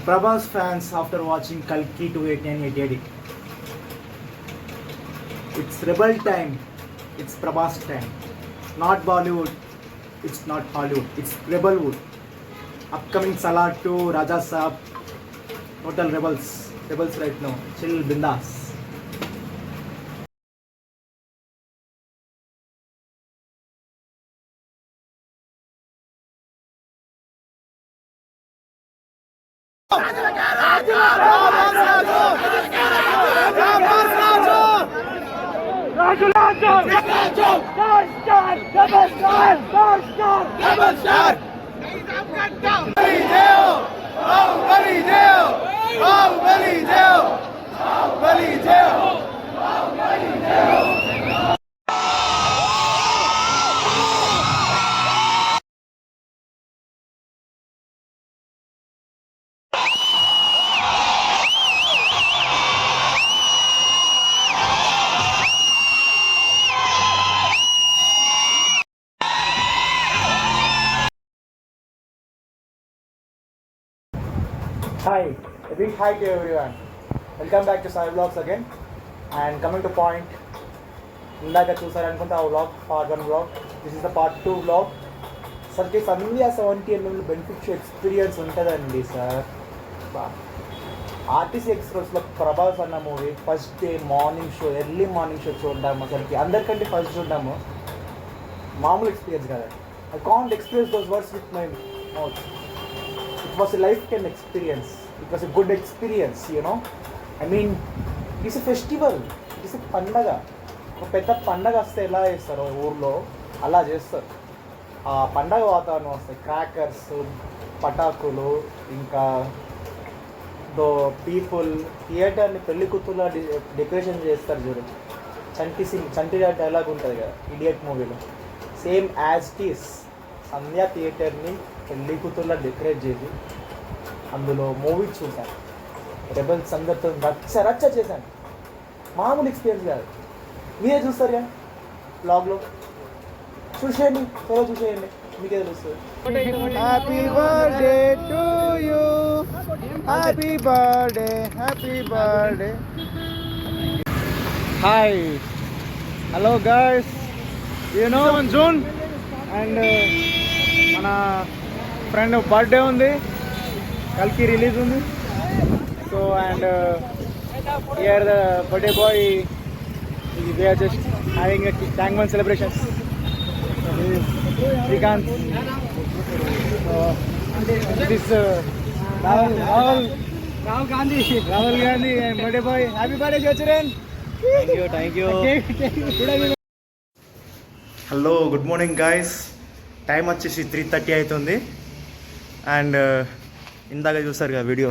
Prabhas fans after watching Kalki 2888. It's rebel time. It's Prabhas time. Not Bollywood. It's not Hollywood. It's Rebelwood. Upcoming Salar 2, Raja Saab. Total rebels. Rebels right now. Chill bindas. Hi, a big hi to everyone. Welcome back to Sai Vlogs again. And coming to point, ఇందాక చూసారనుకుంటే ఆ vlog part 1 vlog. This is the part 2 vlog. అసలుకి సంధ్యా 70mm benefit experience ఉంటుందండి sir. RTC ఎక్స్ప్రెస్లో ప్రభాస్ అన్న movie first day morning show, early morning show చూడడం అసలుకి అందరికంటే first చూడడము మామూలు ఎక్స్పీరియన్స్ కదా. I can't express those words with my mouth. It was a lifetime experience. It was a good experience, you know. I mean, it is a festival. It is a పండగ. ఒక పెద్ద పండగ వస్తే ఎలా చేస్తారో ఊర్లో అలా చేస్తారు. ఆ పండగ వాతావరణం వస్తాయి, క్రాకర్స్, పటాకులు, ఇంకా దో పీపుల్ థియేటర్ని పెళ్లి కూతుర్లా డెకరేషన్ చేస్తారు చూడు. చంటి డైలాగ్ ఉంటుంది కదా ఇడియట్ మూవీలో, సేమ్ యాజ్ ఇట్ ఈస్ సంధ్యా థియేటర్ని పెళ్లి కూతుర్లా డెకరేట్ చేసి అందులో మూవీ చూశాను. రెబల్స్ అందరితో రచ్చ చేశాను. మామూలు ఎక్స్పీరియన్స్ కాదు. మీరే చూస్తారు కదా బ్లాగ్లో, చూసేయండి, త్వరగా చూసేయండి, మీకే తెలుస్తుంది. Happy birthday to you, happy birthday, happy birthday. Hi, hello guys, you know June and మన ఫ్రెండ్ బర్త్డే ఉంది, కల్కి రిలీజ్ ఉంది. So and here the birthday boy we are just having Tank Bund celebrations. Srikanth, this Rahul Gandhi and birthday boy. Happy birthday children. Thank you. Hello, good morning guys. Time వచ్చేసి 3:30 అవుతుంది. And ఇందాక చూస్తారు కదా video.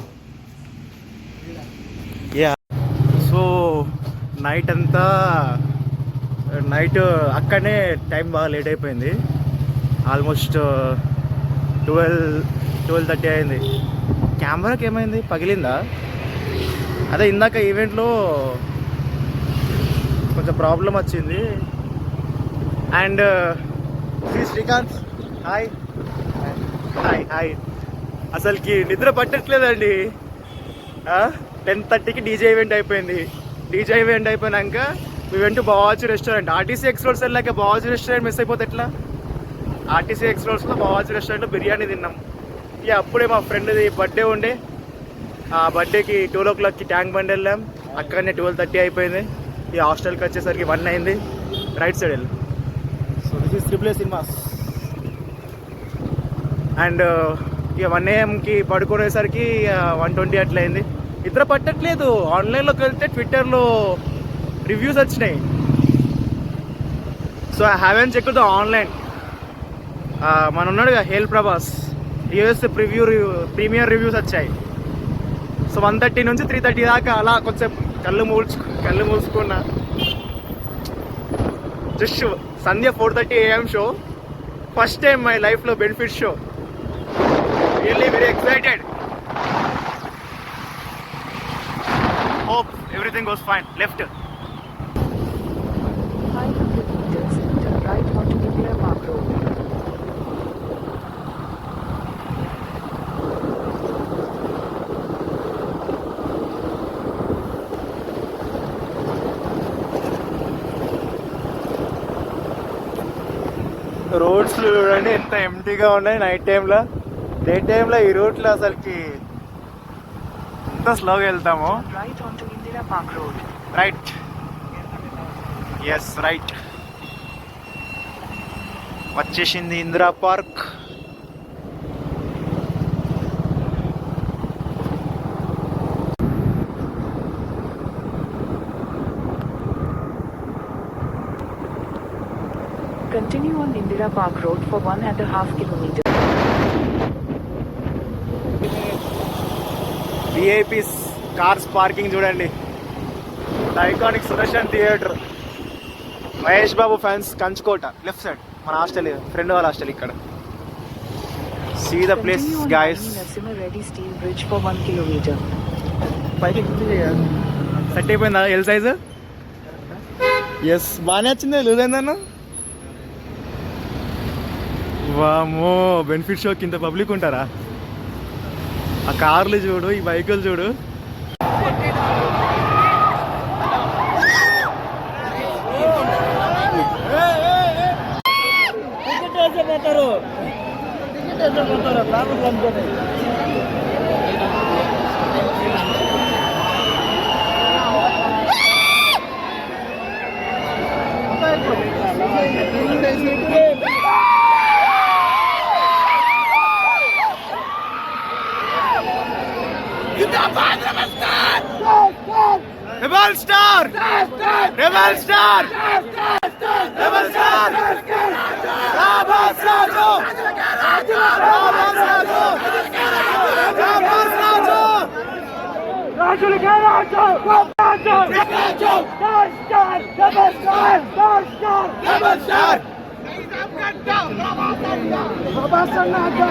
Yeah, so night అక్కడనే time బాగా late అయిపోయింది. Almost 12:30 అయింది. కెమెరాకి ఏమైంది, పగిలిందా? అదే ఇందాక ఈవెంట్లో కొంచెం ప్రాబ్లం వచ్చింది. And Srikanth, hi hi hi. అసలుకి నిద్ర పట్టట్లేదండి. 10:30కి డీజే ఈవెంట్ అయిపోయింది. డీజే ఈవెంట్ అయిపోయినాక మీ వెంట బావాచి రెస్టారెంట్, ఆర్టీసీ ఎక్స్ రోడ్స్ వెళ్ళాక బావాచి రెస్టారెంట్ మిస్ అయిపోతే ఎట్లా? ఆర్టీసీ ఎక్స్ రోడ్స్లో బావాచి రెస్టారెంట్లో బిర్యానీ తిన్నాం. ఇక అప్పుడే మా ఫ్రెండ్ది బర్త్డే ఉండే, ఆ బర్త్డేకి 12 o'clockకి ట్యాంక్ బండ్ వెళ్ళాం. అక్కడనే 12:30 అయిపోయింది. ఈ హాస్టల్కి వచ్చేసరికి 1 అయింది. రైట్ సైడ్ వెళ్ళి. So this is triple A cinemas. And ఇక 1 AM పడుకునేసరికి 1:20 అట్లా అయింది. నిద్ర పట్టట్లేదు. ఆన్లైన్లోకి వెళ్తే ట్విట్టర్లో రివ్యూస్ వచ్చినాయి. So I haven't check the online. మన ఉన్నాడు కదా హేల్ ప్రభాస్, యూఎస్ ప్రీమియర్ రివ్యూస్ వచ్చాయి. సో 1:30 నుంచి 3:30 దాకా అలా కొంచెం కళ్ళు మూసుకున్నా. Just Sandhya 4:30 AM show, first time my లైఫ్లో benefit show. Really very excited. Hope everything goes fine. Left. 500 meters, turn right onto India Park Road. Roads చూడండి ఎంత ఎంటీగా ఉన్నాయి నైట్ టైంలో. డే టైంలో ఈ రూట్లో అసలుకి ఎంత స్లోగా వెళ్తాము. Right onto Indira Park Road. Right, yes right, వచ్చేసింది Indira Park. Continue on Indira Park Road for 1.5 kilometers. VIPs cars parking చూడండి. Iconic Sudarshan theatre. Mahesh Babu fans కంచుకోట లెఫ్ట్ సైడ్ మన హాస్టల్, ఫ్రెండ్ వాళ్ళ హాస్టల్ ఇక్కడ. See the place Continue on guys. Rani Narasimha Reddy Steel Bridge for 1 kilometer. పైకి set అయిపోయిందా L size? Yes, బాగానే వచ్చింది. Loose అయిందన్న. వామో, బెనిఫిట్ షోకి ఇంత పబ్లిక్ ఉంటారా? ఆ కార్లు చూడు, ఈ బైకులు చూడు. Rebel Star! Rebel Star! Rebel Star! Rabas Raju! Rabas Raju! Rabas Raju! Raju Raju! Raju! Raju! Star! Star! Rebel Star! Star! Star! Rebel Star! Rabas Raju!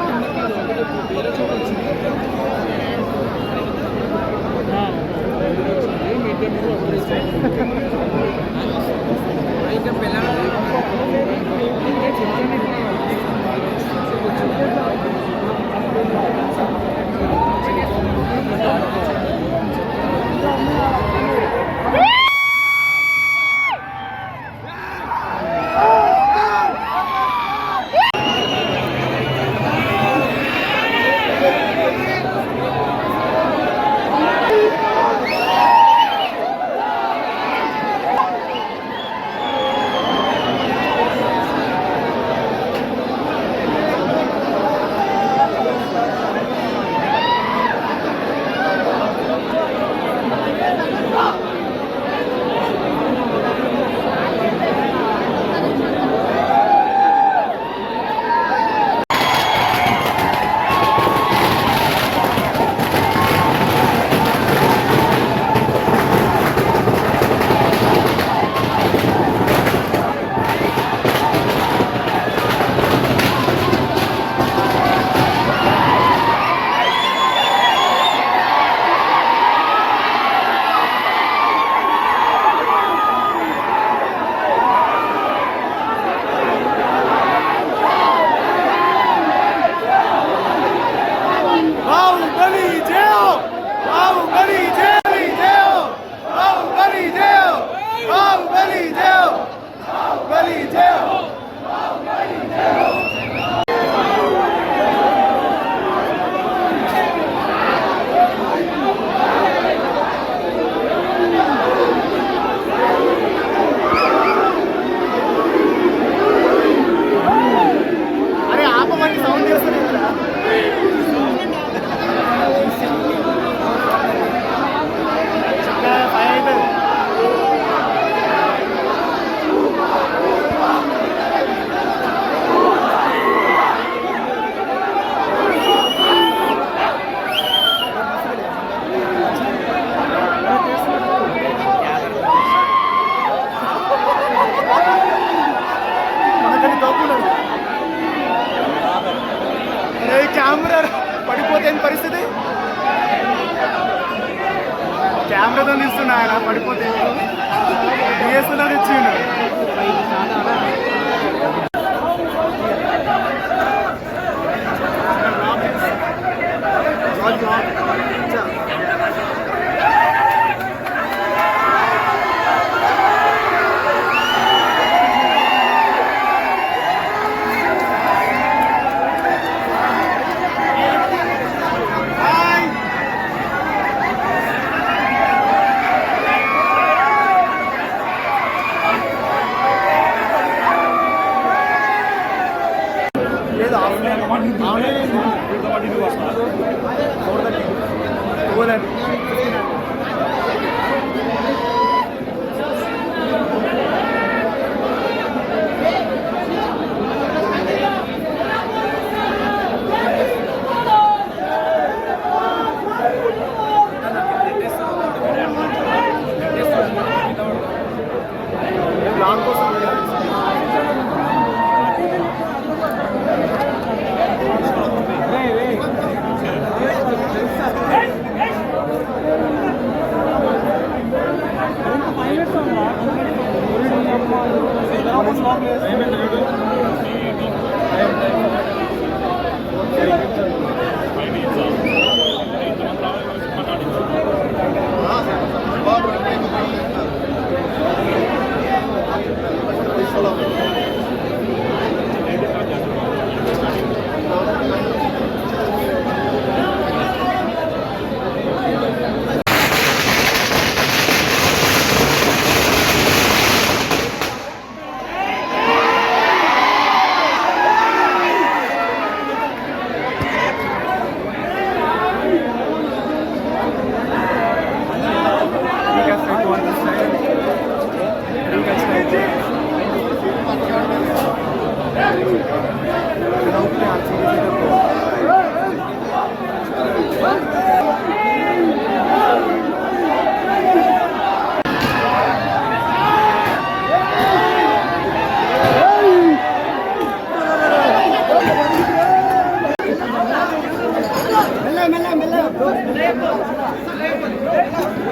Camera పడిపోతే ఏం పరిస్థితి? కెమెరాతో తీస్తున్నా ఆయన పడిపోతే డిఎస్ఎల్ఆర్ ఇచ్చిండు.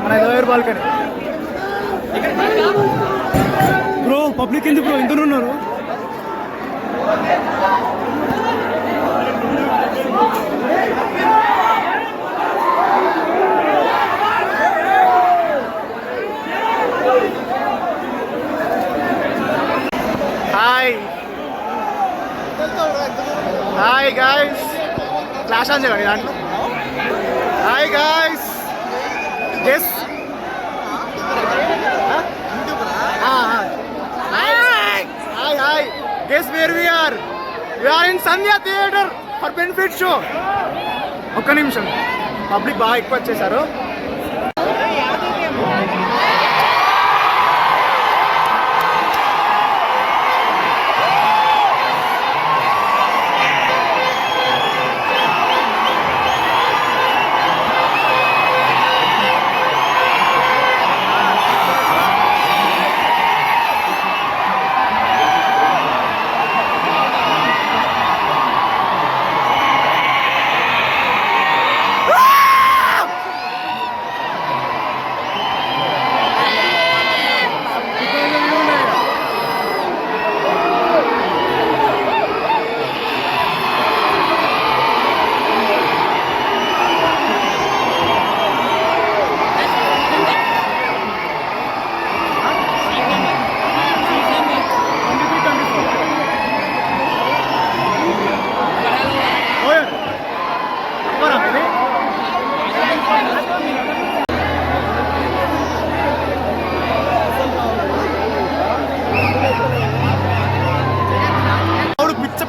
మన లోయర్ బాల్కనీ బ్రో. పబ్లిక్ ఎందుకు బ్రో ఇంత ఉన్నారు? హాయ్ గాయ్స్, క్లాస్ ఆన్ చేయండి దాంట్లో. Hi guys, guess hi guess where we are in Sandhya theatre for benefit show. ఒక్క నిమిషం, పబ్లిక్ బాగా ఎక్కువ వచ్చేసారు.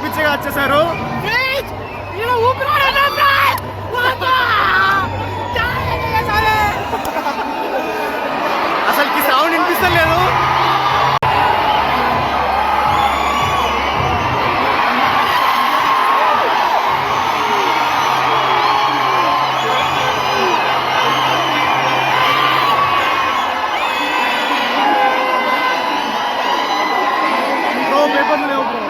పిచ్చగా వచ్చేసారు. అసలుకి సౌండ్ వినిపిస్తలేదు. పేపర్లు లేవు బ్రో.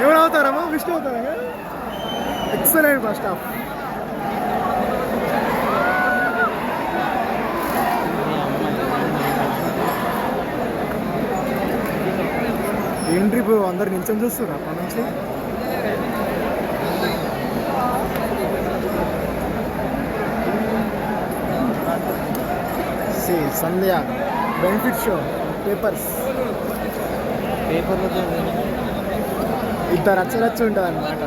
ఎవరు అవుతారమ్మా? విష్ణు అవుతారా? Excellent first half. Entry bro, అందరు నిల్చొని చూస్తున్నారు అప్పటి నుంచి. సంధ్య బెనిఫిట్ షో పేపర్లో ఇద్దరు రచ్చరచ్చ ఉంటుంది అన్నమాట.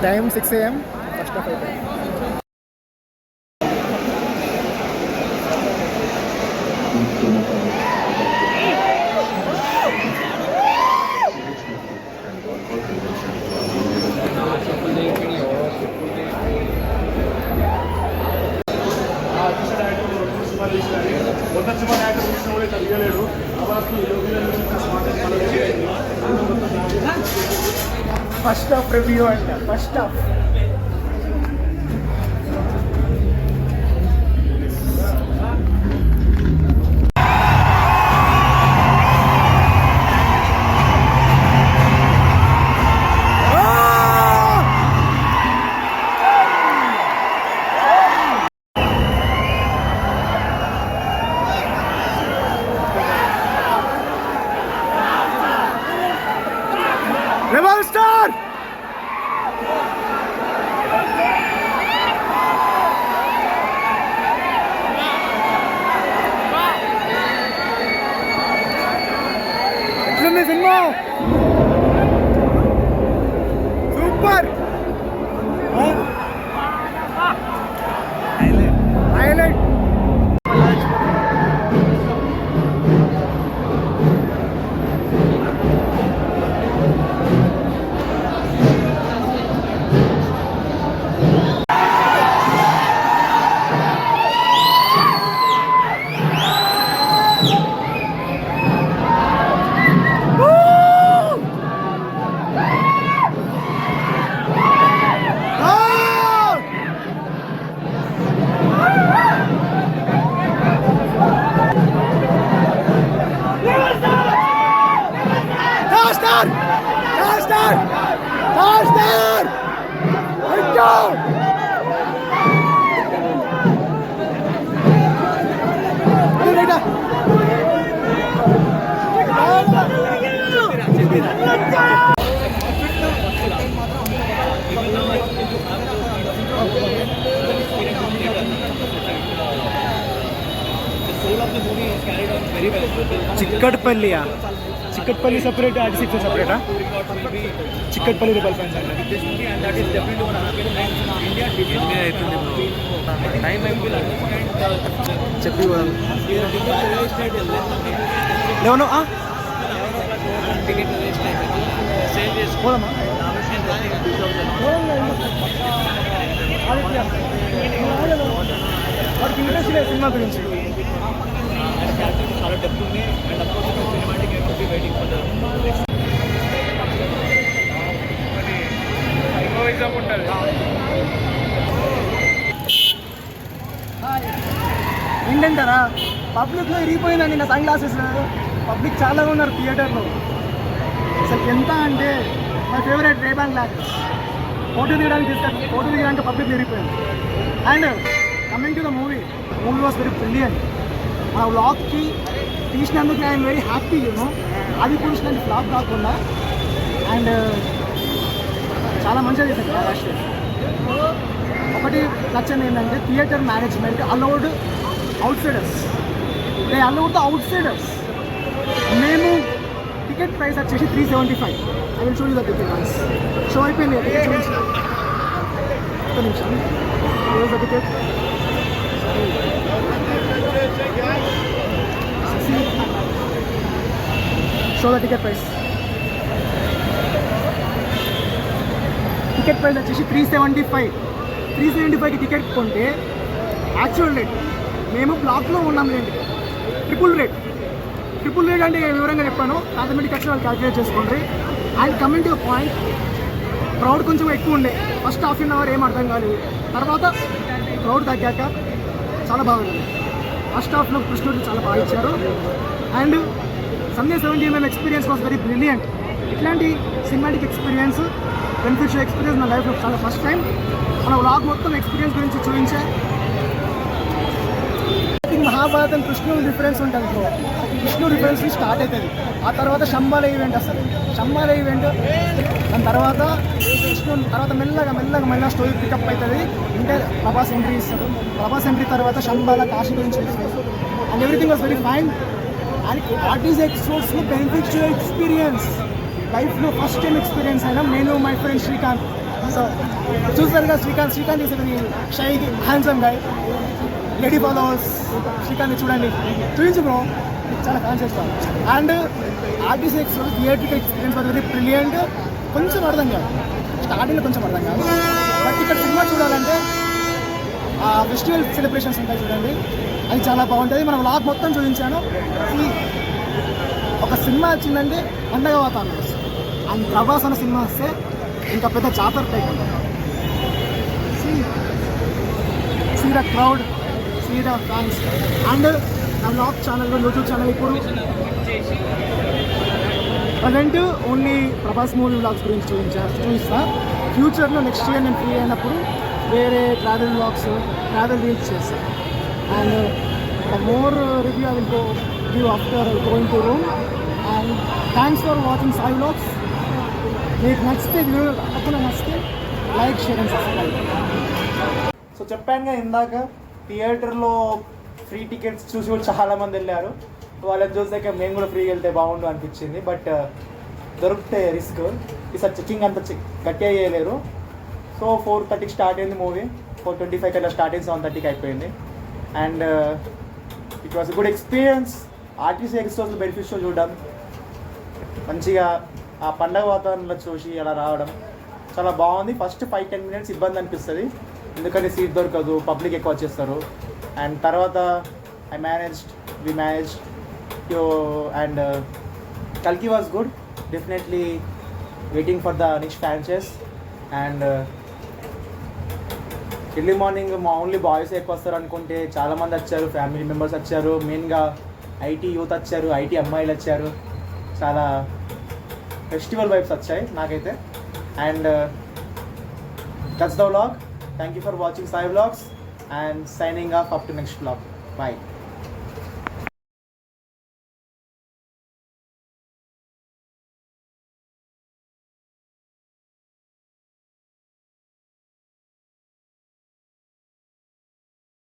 టైం 6 AM, ఫస్ట్ హాఫ్ అయితే. ఫస్ట్ హాఫ్ రివ్యూ అంట. First half rebel star. ఎట్లుంది సినిమా? సూపర్. హైలైట్. చిక్కట్పల్లియా? చిక్కట్పల్లి సపరేట్, ఆర్టీసీ సెపరేటా? చిక్కట్పల్లి రిబల్ ఫ్యాన్స్ అంటే చెప్పి లేవను పోదమ్మా. వాడికి ఇంట్రెస్ట్ లేదు సినిమా గురించి. చాలా డెప్త్ ఉంది and of course cinematic entry waiting for exam ఉంటుంది. ఏంటంటారా, పబ్లిక్లో ఇరిగిపోయిందండి నా సన్ గ్లాసెస్. పబ్లిక్ చాలా ఉన్నారు థియేటర్లో. అసలు ఎంత అంటే my favourite Ray-Ban glasses. Photo దిగడానికి పబ్లిక్ ఇరిగిపోయింది. And coming to the movie was very brilliant. ఆ వ్లాగ్కి తీసినందుకు ఐఎమ్ వెరీ హ్యాపీ. అది కూడా ఫ్లాప్ కాకుండా అండ్ చాలా మంచిగా చేశారు రాష్ట్ర. ఒకటి నచ్చింది ఏంటంటే థియేటర్ మేనేజ్మెంట్ అలౌడ్ అవుట్సైడర్స్. మేము టికెట్ ప్రైస్ వచ్చేసి 375. I will show you the ticket price. Show అయిపోయింది టికెట్ చూపించి ఒక్క నిమిషం. The ticket show the ticket price. Ticket price వచ్చేసి 375. 375కి టికెట్ కొంటే యాక్చువల్ రేట్ మేము బ్లాక్లో ఉన్నాం లేండి ట్రిపుల్ రేట్ అంటే వివరంగా చెప్పాను. ఆటోమేటిక్ వచ్చి వాళ్ళు క్యాల్కులేట్ చేసుకోండి. And coming to the point, crowd కొంచెం ఎక్కువ ఉండే. ఫస్ట్ హాఫ్ అన్ అవర్ ఏం అర్థం కాలేదు. తర్వాత క్రౌడ్ తగ్గాక చాలా బాగుంది. ఫస్ట్ హాఫ్లో కృష్ణుడు చాలా బాగా ఇచ్చారు. And Sunday 70mm experience was very brilliant. ఇట్లాంటి సినిమాటిక్ ఎక్స్పీరియన్స్, బెనిఫిషియల్ ఎక్స్పీరియన్స్ నా లైఫ్లో చాలా ఫస్ట్ టైం. మన వ్లాగ్ మొత్తం ఎక్స్పీరియన్స్ గురించి చూపించా. మహాభారతం కృష్ణుడు రిఫరెన్స్ ఉంటుంది బ్రో. కృష్ణుడు రిఫరెన్స్ స్టార్ట్ అవుతుంది. ఆ తర్వాత శంబాల ఈవెంట్ వస్తుంది. శంబాల ఈవెంట్ దాని తర్వాత కృష్ణుడు తర్వాత మెల్లగా స్టోరీ పికప్ అవుతుంది. అంటే ప్రభాస్ ఎంట్రీ ఇస్తాడు. ప్రభాస్ ఎంట్రీ తర్వాత శంబాల కాశీ గురించి ఇస్తాడు. And everything was very fine. And RTC ఎక్స్పోర్ట్స్లో బెనిఫిషియల్ ఎక్స్పీరియన్స్ లైఫ్లో ఫస్ట్ టైం ఎక్స్పీరియన్స్ అయినా నేను మై ఫ్రెండ్ శ్రీకాంత్. సో చూసారుగా Srikanth is very shy handsome guy. Lady followers Srikanth చూడండి, చూపించు బ్రో, చాలా conscious. And RTC export theatrical experience very brilliant. కొంచెం అర్థం కాదు, స్టార్టింగ్లో కొంచెం అర్థం కాదు. బట్ ఇక్కడ సినిమా చూడాలంటే ఆ ఫెస్టివల్ సెలబ్రేషన్స్ ఉంటాయి చూడండి, అది చాలా బాగుంటుంది. మనం వ్లాగ్ మొత్తం చూపించాను. ఒక సినిమా వచ్చిందంటే పండగ వాతావరణం వస్తుంది. అండ్ ప్రభాస్ అన్న సినిమా వస్తే ఇంకా పెద్ద జాతర type see the crowd, see the fans. And నా బ్లాగ్ ఛానల్లో, యూట్యూబ్ ఛానల్ ఇప్పుడు present only Prabhas movie vlogs గురించి చూపిస్తా. ఫ్యూచర్లో నెక్స్ట్ ఇయర్ నేను ఫ్రీ అయినప్పుడు వేరే ట్రావెల్ వ్లాగ్స్, ట్రావెల్ రీల్స్ చేస్తాను. And the more review I will go give after going to room. And thanks for watching Sai vlogs. మీకు నచ్చితే వీడియో తప్పకుండా నచ్చితే like, share and subscribe. So చెప్పానుగా ఇందాక, థియేటర్లో ఫ్రీ టికెట్స్ చూసి కూడా చాలామంది వెళ్ళారు. వాళ్ళని చూసాక మేము కూడా ఫ్రీగా వెళ్తే బాగుండు అనిపించింది. బట్ దొరికితే రిస్క్, ఈసారి చెక్కింగ్ అంత గట్టిగా చేయలేరు. సో 4:30కి స్టార్ట్ అయింది మూవీ, 4:25 అట్లా స్టార్ట్ అయింది, 7:30కి అయిపోయింది. And it was good experience. RTC ఎక్స్ప్రెస్లో బెనిఫిట్ షో చూడడం, మంచిగా ఆ పండగ వాతావరణంలో చూసి అలా రావడం చాలా బాగుంది. ఫస్ట్ 5-10 minutes ఇబ్బంది అనిపిస్తుంది, ఎందుకంటే సీట్ దొరకదు, పబ్లిక్ ఎక్కువ వచ్చేస్తారు. అండ్ తర్వాత we managed to, and Kalki was good, definitely waiting for the next franchise. And early morning only boys ఎక్కువ వస్తారు అనుకుంటే చాలామంది వచ్చారు, ఫ్యామిలీ మెంబర్స్ వచ్చారు, మెయిన్గా ఐటీ యూత్ వచ్చారు, ఐటీ అమ్మాయిలు వచ్చారు. చాలా ఫెస్టివల్ వైబ్స్ వచ్చాయి నాకైతే. And that's the vlog. Thank you for watching Sai vlogs and signing off up to next vlog. Bye.